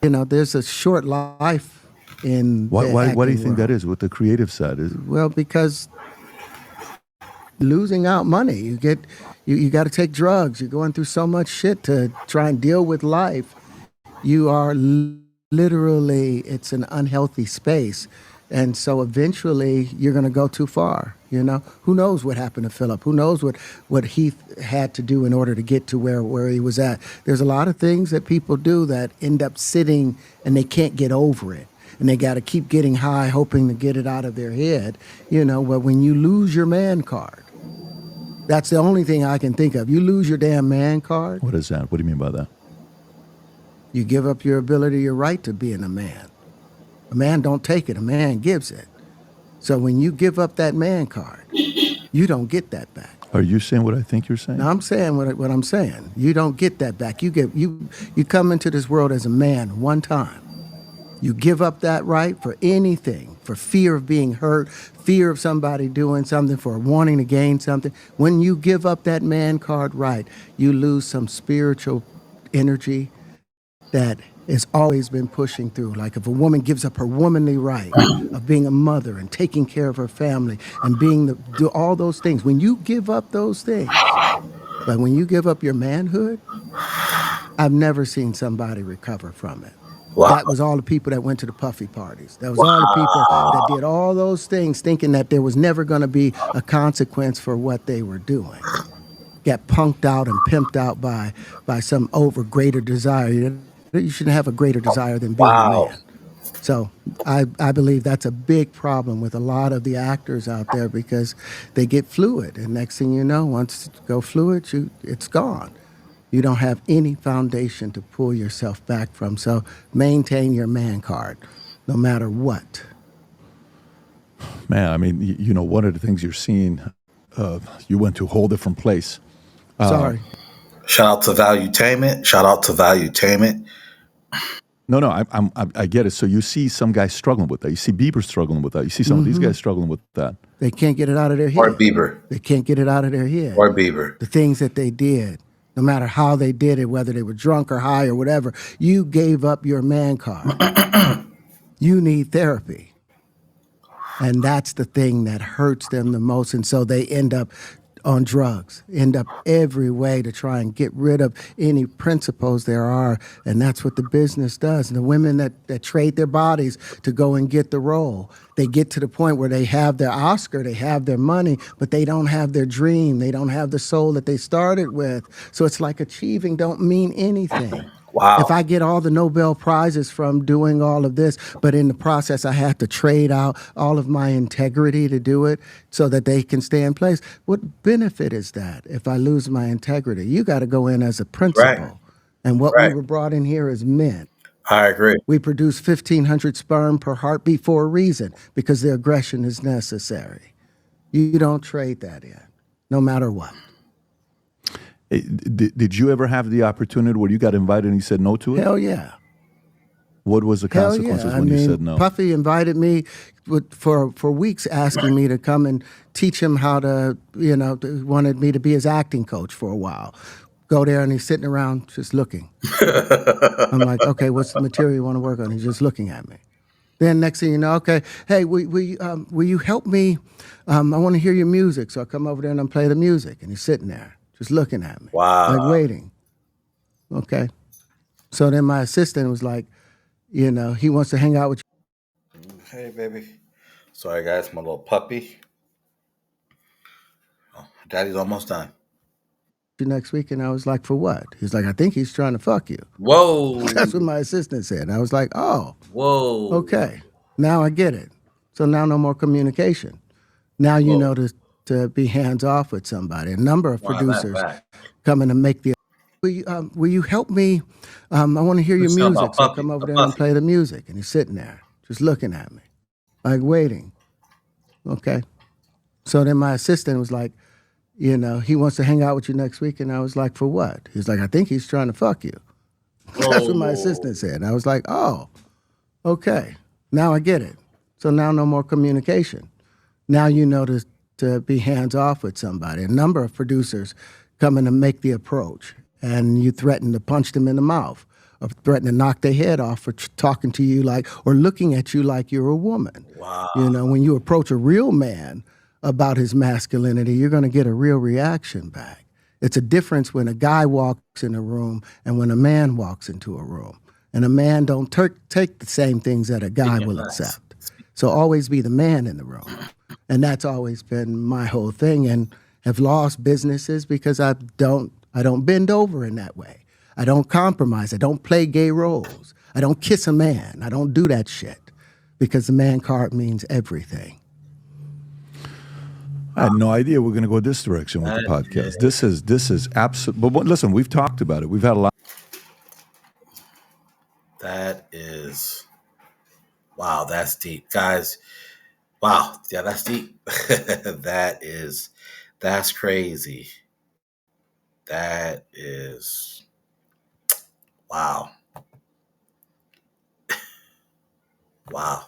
There's a short life in Why, the why do you acting think that world. is? What the creative side is? Well, because losing out money, you got to take drugs. You're going through so much shit to try and deal with life. You are literally, it's an unhealthy space. And so eventually you're going to go too far. Who knows what happened to Philip? Who knows what Heath had to do in order to get to where he was at? There's a lot of things that people do that end up sitting and they can't get over it. And they got to keep getting high, hoping to get it out of their head. But when you lose your man card, that's the only thing I can think of. You lose your damn man card, What is that? What do you mean by that? you give up your ability, your right to being a man. A man don't take it, a man gives it. So when you give up that man card, you don't get that back. Are you saying what I think you're saying? Now I'm saying what I'm saying. You don't get that back. You come into this world as a man one time. You give up that right for anything, for fear of being hurt, fear of somebody doing something, for wanting to gain something. When you give up that man card right, you lose some spiritual energy that has always been pushing through. Like if a woman gives up her womanly right of being a mother and taking care of her family and do all those things, when you give up those things, like when you give up your manhood, I've never seen somebody recover from it. Wow. That was all the people that went to the puffy parties. That was all the people that did all those things thinking that there was never going to be a consequence for what they were doing. Got punked out and pimped out by some greater desire. You shouldn't have a greater desire than being a man. So I believe that's a big problem with a lot of the actors out there because they get fluid. And next thing you know, once you go fluid, it's gone. You don't have any foundation to pull yourself back from. So maintain your man card, no matter what. Man, I mean, one of the things you're seeing, you went to a whole different place. Sorry. Shout out to Valuetainment. Shout out to Valuetainment. No, I get it. So you see some guys struggling with that. You see Bieber struggling with that. You see some of these guys struggling with that. They can't get it out of their head. Or Bieber. They can't get it out of their head. Or Bieber. The things that they did, no matter how they did it, whether they were drunk or high or whatever, you gave up your man card. You need therapy. And that's the thing that hurts them the most. And so they end up on drugs, end up every way to try and get rid of any principles there are. And that's what the business does. And the women that trade their bodies to go and get the role, they get to the point where they have their Oscar, they have their money, but they don't have their dream. They don't have the soul that they started with. So it's like achieving don't mean anything. Wow. If I get all the Nobel Prizes from doing all of this, but in the process I have to trade out all of my integrity to do it so that they can stay in place, what benefit is that if I lose my integrity? You got to go in as a principal. Right. And what Right. we were brought in here as men. I agree. We produce 1,500 sperm per heartbeat for a reason, because the aggression is necessary. You don't trade that in, no matter what. Did you ever have the opportunity where you got invited and you said no to it? Hell yeah. What was the Hell consequences yeah. when you said no? Puffy invited me for weeks, asking me to come and teach him how to, wanted me to be his acting coach for a while. Go there and he's sitting around just looking. I'm like, okay, what's the material you want to work on? He's just looking at me. Then next thing you know, okay, hey, will you help me? I want to hear your music. So I come over there and I play the music. And he's sitting there just looking at me. Wow. Like waiting. Okay. So then my assistant was like, he wants to hang out with you. Hey, baby. Sorry, guys. My little puppy. Oh, Daddy's almost done. Next week. And I was like, for what? He's like, I think he's trying to fuck you. Whoa. That's what my assistant said. And I was like, oh, Whoa. okay. Now I get it. So now no more communication. Now you know to be hands off with somebody. A number of producers coming to make the. Will you help me? I want to hear your music. So I come over there and play the music. And he's sitting there just looking at me, like waiting. Okay. So then my assistant was like, he wants to hang out with you next week. And I was like, for what? He's like, I think he's trying to fuck you. That's what my assistant said. And I was like, oh, okay. Now I get it. So now no more communication. Now you know to be hands off with somebody. A number of producers coming to make the approach, and you threaten to punch them in the mouth or threaten to knock their head off for talking to you like, or looking at you like you're a woman. Wow. You know, when you approach a real man about his masculinity, you're going to get a real reaction back. It's a difference when a guy walks in a room and when a man walks into a room. And a man don't take the same things that a guy will accept. So always be the man in the room. And that's always been my whole thing, and have lost businesses because I don't bend over in that way. I don't compromise. I don't play gay roles. I don't kiss a man. I don't do that shit because the man card means everything. I had no idea we're going to go this direction with the podcast. This is absolute. But listen, we've talked about it. We've had a lot. That is, wow, that's deep, guys. Wow, yeah, that's deep. That's crazy. That is, wow. Wow.